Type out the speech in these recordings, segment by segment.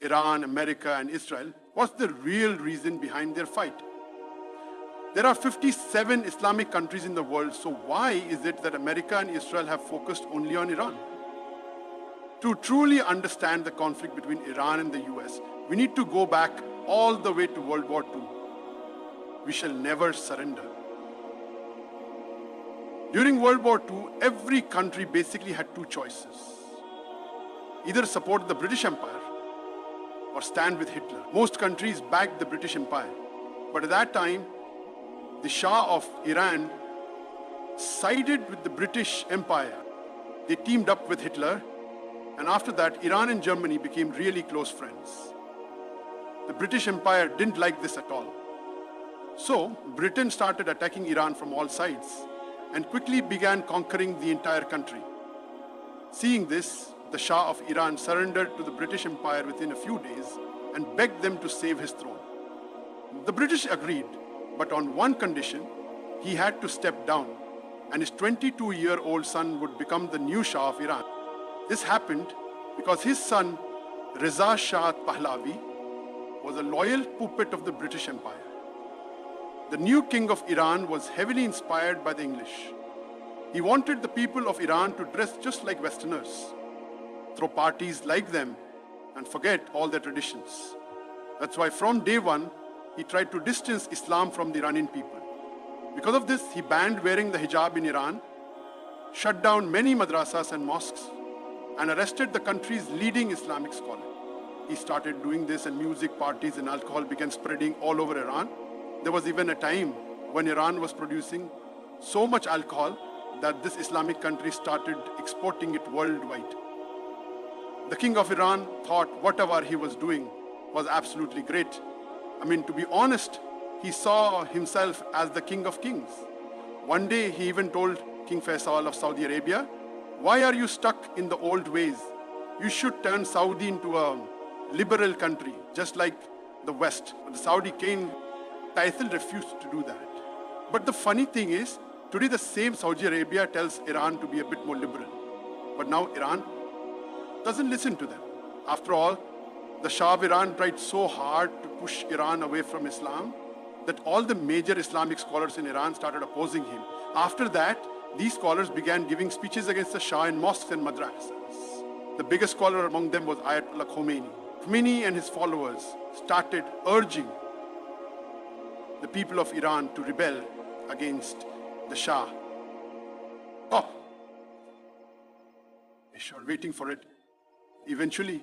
Iran, America, and Israel, what's the real reason behind their fight? There are 57 Islamic countries in the world, so why is it that America and Israel have focused only on Iran? To truly understand the conflict between Iran and the US, we need to go back all the way to World War II. We shall never surrender. During World War II, every country basically had two choices. Either support the British Empire or stand with Hitler. Most countries backed the British Empire. But at that time, the Shah of Iran sided with the British Empire. They teamed up with Hitler, and after that, Iran and Germany became really close friends. The British Empire didn't like this at all. So, Britain started attacking Iran from all sides and quickly began conquering the entire country. Seeing this, the Shah of Iran surrendered to the British Empire within a few days and begged them to save his throne. The British agreed, but on one condition: he had to step down, and his 22-year-old son would become the new Shah of Iran. This happened because his son, Reza Shah Pahlavi, was a loyal puppet of the British Empire. The new king of Iran was heavily inspired by the English. He wanted the people of Iran to dress just like Westerners, throw parties like them, and forget all their traditions. That's why from day one, he tried to distance Islam from the Iranian people. Because of this, he banned wearing the hijab in Iran, shut down many madrasas and mosques, and arrested the country's leading Islamic scholar. He started doing this, and music, parties, and alcohol began spreading all over Iran. There was even a time when Iran was producing so much alcohol that this Islamic country started exporting it worldwide. The king of Iran thought whatever he was doing was absolutely great. I mean, to be honest, he saw himself as the king of kings. One day, he even told King Faisal of Saudi Arabia, "Why are you stuck in the old ways? You should turn Saudi into a liberal country, just like the West." The Saudi king Faisal refused to do that. But the funny thing is, today the same Saudi Arabia tells Iran to be a bit more liberal. But now Iran doesn't listen to them. After all, the Shah of Iran tried so hard to push Iran away from Islam that all the major Islamic scholars in Iran started opposing him. After that, these scholars began giving speeches against the Shah in mosques and madrasas. The biggest scholar among them was Ayatollah Khomeini. Khomeini and his followers started urging the people of Iran to rebel against the Shah. Oh, they sure waiting for it. Eventually,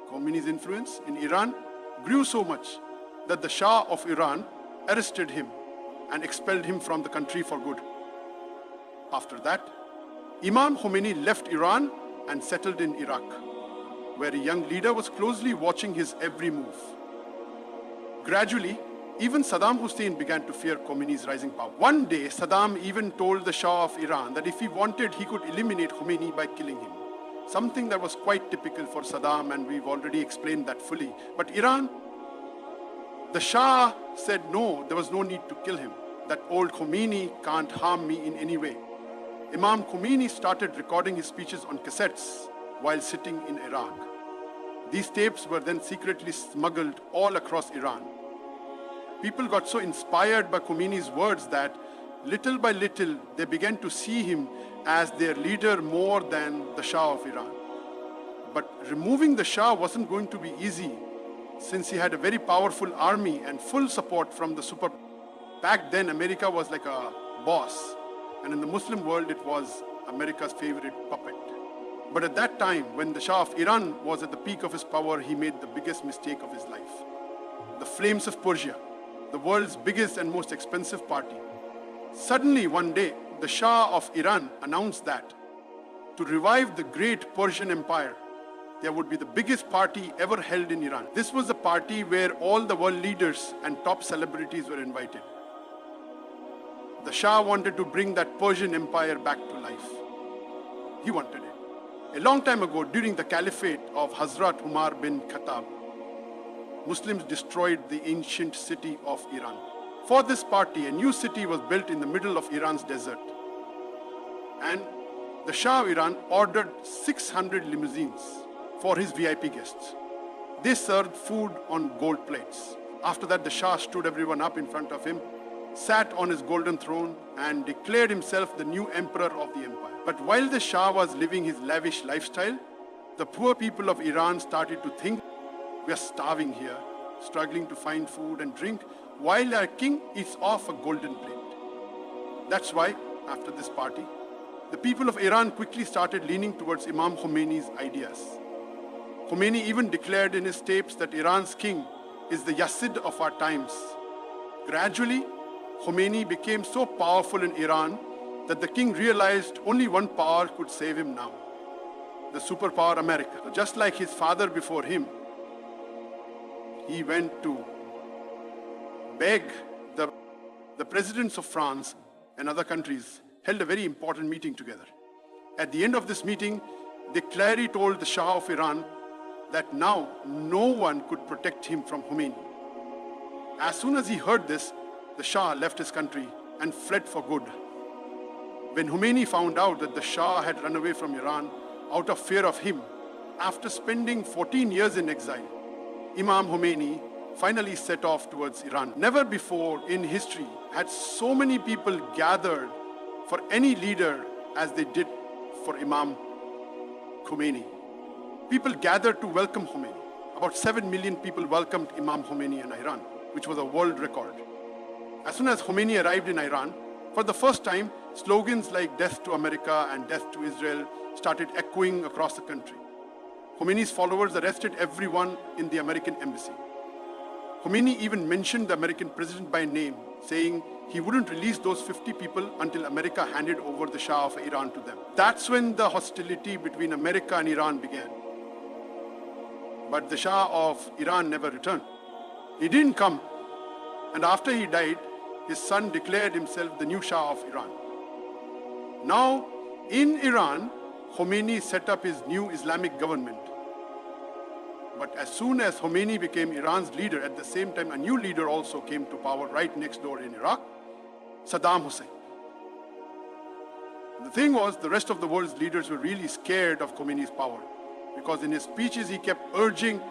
Khomeini's influence in Iran grew so much that the Shah of Iran arrested him and expelled him from the country for good. After that, Imam Khomeini left Iran and settled in Iraq, where a young leader was closely watching his every move. Gradually, even Saddam Hussein began to fear Khomeini's rising power. One day, Saddam even told the Shah of Iran that if he wanted, he could eliminate Khomeini by killing him. Something that was quite typical for Saddam, and we've already explained that fully. But Iran, the Shah said no, there was no need to kill him. That old Khomeini can't harm me in any way. Imam Khomeini started recording his speeches on cassettes while sitting in Iraq. These tapes were then secretly smuggled all across Iran. People got so inspired by Khomeini's words that little by little they began to see him as their leader more than the Shah of Iran. But removing the Shah wasn't going to be easy, since he had a very powerful army and full support from the super. Back then, America was like a boss, and in the Muslim world, it was America's favorite puppet. But at that time, when the Shah of Iran was at the peak of his power, he made the biggest mistake of his life. The flames of Persia, the world's biggest and most expensive party. Suddenly, one day, the Shah of Iran announced that to revive the great Persian Empire, there would be the biggest party ever held in Iran. This was a party where all the world leaders and top celebrities were invited. The Shah wanted to bring that Persian Empire back to life. He wanted it. A long time ago, during the caliphate of Hazrat Umar bin Khattab, Muslims destroyed the ancient city of Iran. For this party, a new city was built in the middle of Iran's desert. And the Shah of Iran ordered 600 limousines for his VIP guests. They served food on gold plates. After that, the Shah stood everyone up in front of him, sat on his golden throne, and declared himself the new emperor of the empire. But while the Shah was living his lavish lifestyle, the poor people of Iran started to think, we are starving here, struggling to find food and drink, while our king eats off a golden plate. That's why, after this party, the people of Iran quickly started leaning towards Imam Khomeini's ideas. Khomeini even declared in his tapes that Iran's king is the Yazid of our times. Gradually, Khomeini became so powerful in Iran that the king realized only one power could save him now, the superpower America. Just like his father before him, he went to beg the presidents of France and other countries, held a very important meeting together. At the end of this meeting, they clearly told the Shah of Iran that now no one could protect him from Khomeini. As soon as he heard this, the Shah left his country and fled for good. When Khomeini found out that the Shah had run away from Iran out of fear of him, after spending 14 years in exile, Imam Khomeini finally set off towards Iran. Never before in history had so many people gathered for any leader as they did for Imam Khomeini. People gathered to welcome Khomeini. About 7 million people welcomed Imam Khomeini in Iran, which was a world record. As soon as Khomeini arrived in Iran, for the first time, slogans like death to America and death to Israel started echoing across the country. Khomeini's followers arrested everyone in the American embassy. Khomeini even mentioned the American president by name, saying he wouldn't release those 50 people until America handed over the Shah of Iran to them. That's when the hostility between America and Iran began. But the Shah of Iran never returned. He didn't come, and after he died, his son declared himself the new Shah of Iran. Now, in Iran, Khomeini set up his new Islamic government. But as soon as Khomeini became Iran's leader, at the same time, a new leader also came to power right next door in Iraq, Saddam Hussein. The thing was, the rest of the world's leaders were really scared of Khomeini's power, because in his speeches he kept urging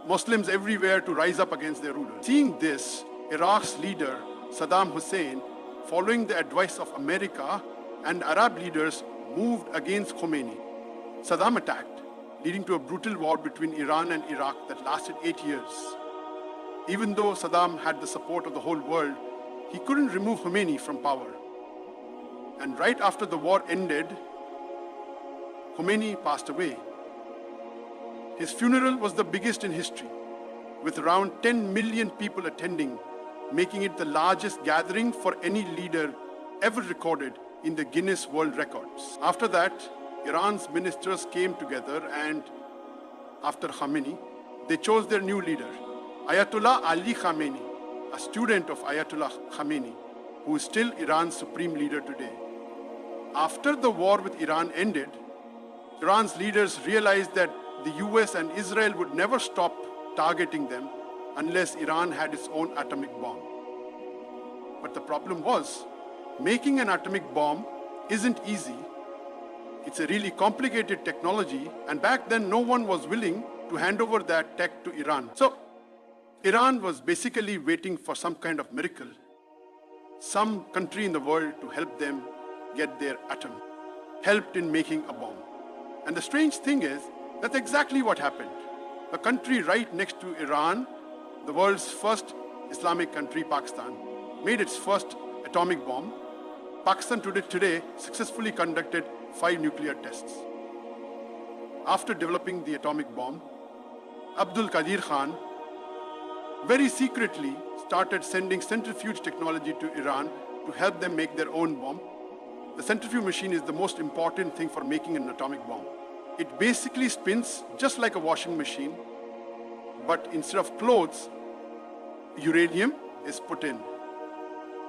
Muslims everywhere to rise up against their rulers. Seeing this, Iraq's leader, Saddam Hussein, following the advice of America and Arab leaders, moved against Khomeini. Saddam attacked, leading to a brutal war between Iran and Iraq that lasted 8 years. Even though Saddam had the support of the whole world, he couldn't remove Khomeini from power. And right after the war ended, Khomeini passed away. His funeral was the biggest in history, with around 10 million people attending, making it the largest gathering for any leader ever recorded in the Guinness World Records. After that, Iran's ministers came together and, after Khomeini, they chose their new leader, Ayatollah Ali Khamenei, a student of Ayatollah Khomeini, who is still Iran's supreme leader today. After the war with Iran ended, Iran's leaders realized that the US and Israel would never stop targeting them unless Iran had its own atomic bomb. But the problem was, making an atomic bomb isn't easy. It's a really complicated technology, and back then no one was willing to hand over that tech to Iran. So Iran was basically waiting for some kind of miracle, some country in the world to help them get their atom, helped in making a bomb. And the strange thing is, that's exactly what happened. A country right next to Iran, the world's first Islamic country, Pakistan, made its first atomic bomb. Pakistan today successfully conducted 5 nuclear tests. After developing the atomic bomb, Abdul Qadir Khan very secretly started sending centrifuge technology to Iran to help them make their own bomb. The centrifuge machine is the most important thing for making an atomic bomb. It basically spins just like a washing machine, but instead of clothes, uranium is put in.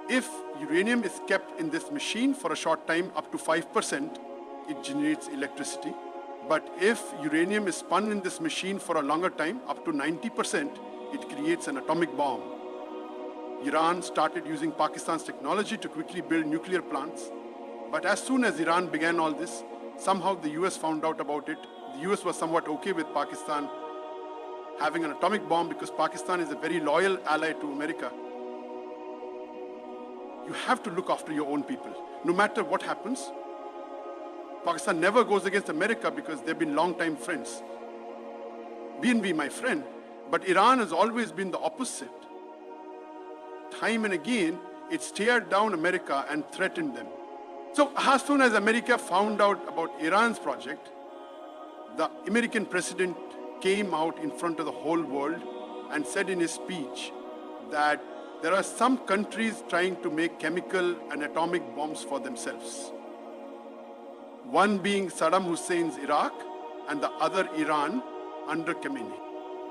If uranium is kept in this machine for a short time, up to 5%, it generates electricity. But if uranium is spun in this machine for a longer time, up to 90%, it creates an atomic bomb. Iran started using Pakistan's technology to quickly build nuclear plants. But as soon as Iran began all this, somehow the US found out about it The US was somewhat okay with Pakistan having an atomic bomb because Pakistan is a very loyal ally to America. You have to look after your own people. No matter what happens, Pakistan never goes against America because they've been long-time friends. BNB, my friend, but Iran has always been the opposite. Time and again, it stared down America and threatened them. So as soon as America found out about Iran's project, the American president came out in front of the whole world and said in his speech that there are some countries trying to make chemical and atomic bombs for themselves. One being Saddam Hussein's Iraq and the other Iran under Khomeini.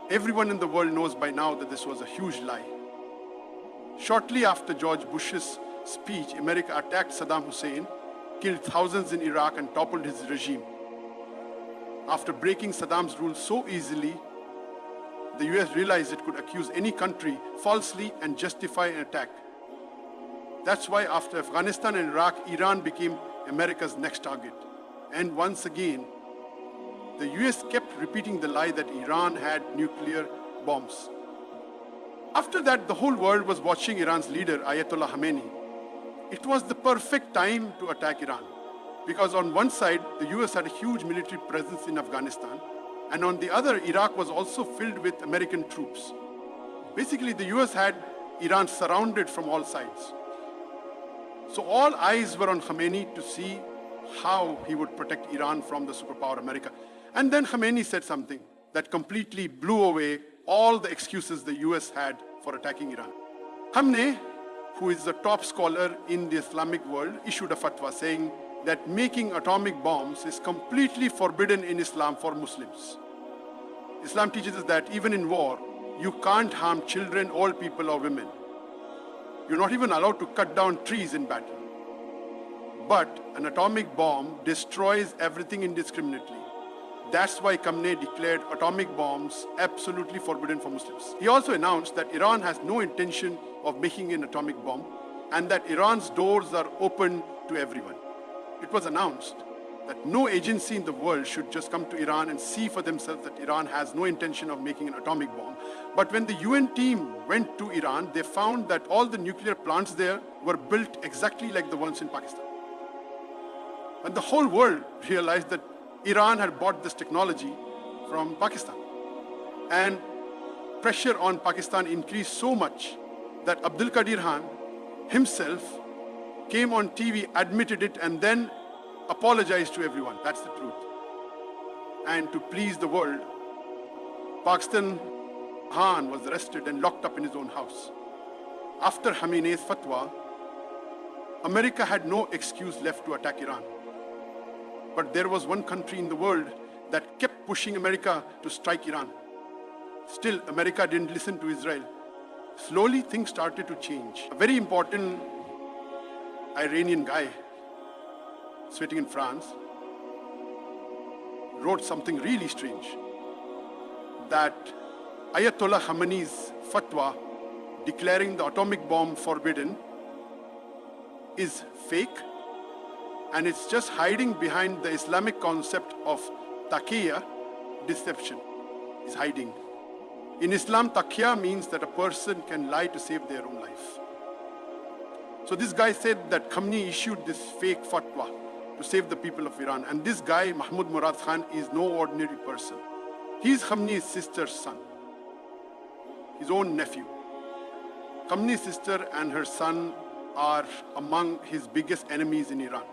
Everyone in the world knows by now that this was a huge lie. Shortly after George Bush's speech, America attacked Saddam Hussein, killed thousands in Iraq and toppled his regime. After breaking Saddam's rule so easily, the US realized it could accuse any country falsely and justify an attack. That's why after Afghanistan and Iraq, Iran became America's next target. And once again, the US kept repeating the lie that Iran had nuclear bombs. After that, the whole world was watching Iran's leader, Ayatollah Khomeini. It was the perfect time to attack Iran, because on one side, the US had a huge military presence in Afghanistan, and on the other, Iraq was also filled with American troops. Basically, the US had Iran surrounded from all sides. So all eyes were on Khomeini to see how he would protect Iran from the superpower America. And then Khomeini said something that completely blew away all the excuses the US had for attacking Iran. Hamne, who is the top scholar in the Islamic world, issued a fatwa saying that making atomic bombs is completely forbidden in Islam for Muslims. Islam teaches us that even in war, you can't harm children, old people, or women. You're not even allowed to cut down trees in battle. But an atomic bomb destroys everything indiscriminately. That's why Khomeini declared atomic bombs absolutely forbidden for Muslims. He also announced that Iran has no intention of making an atomic bomb and that Iran's doors are open to everyone. It was announced that no agency in the world should just come to Iran and see for themselves that Iran has no intention of making an atomic bomb. But when the UN team went to Iran, they found that all the nuclear plants there were built exactly like the ones in Pakistan. And the whole world realized that Iran had bought this technology from Pakistan. And pressure on Pakistan increased so much that Abdul Qadir Khan himself came on TV, admitted it, and then apologized to everyone. That's the truth. And to please the world, Pakistan Khan was arrested and locked up in his own house. After Khomeini's fatwa, America had no excuse left to attack Iran. But there was one country in the world that kept pushing America to strike Iran. Still, America didn't listen to Israel. Slowly, things started to change. A very important Iranian guy sitting in France wrote something really strange, that Ayatollah Khomeini's fatwa declaring the atomic bomb forbidden is fake, and it's just hiding behind the Islamic concept of taqiyya, deception. Is hiding. In Islam, taqiyya means that a person can lie to save their own life. So this guy said that Khomeini issued this fake fatwa to save the people of Iran. And this guy, Mahmoud Murad Khan, is no ordinary person. He's Khomeini's sister's son, his own nephew. Khomeini's sister and her son are among his biggest enemies in Iran.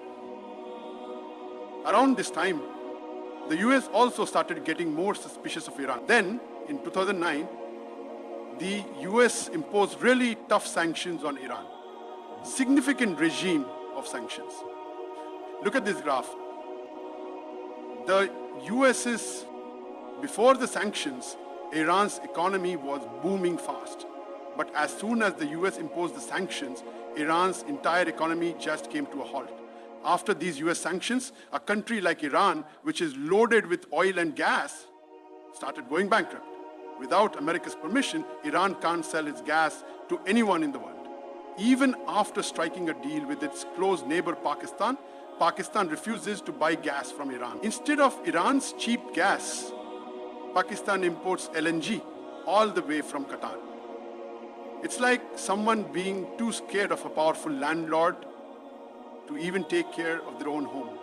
Around this time, the US also started getting more suspicious of Iran. Then, in 2009, the US imposed really tough sanctions on Iran. Significant regime of sanctions. Look at this graph. The US's, before the sanctions, Iran's economy was booming fast. But as soon as the US imposed the sanctions, Iran's entire economy just came to a halt. After these US sanctions, a country like Iran, which is loaded with oil and gas, started going bankrupt. Without America's permission, Iran can't sell its gas to anyone in the world. Even after striking a deal with its close neighbor Pakistan, Pakistan refuses to buy gas from Iran. Instead of Iran's cheap gas, Pakistan imports LNG all the way from Qatar. It's like someone being too scared of a powerful landlord to even take care of their own home.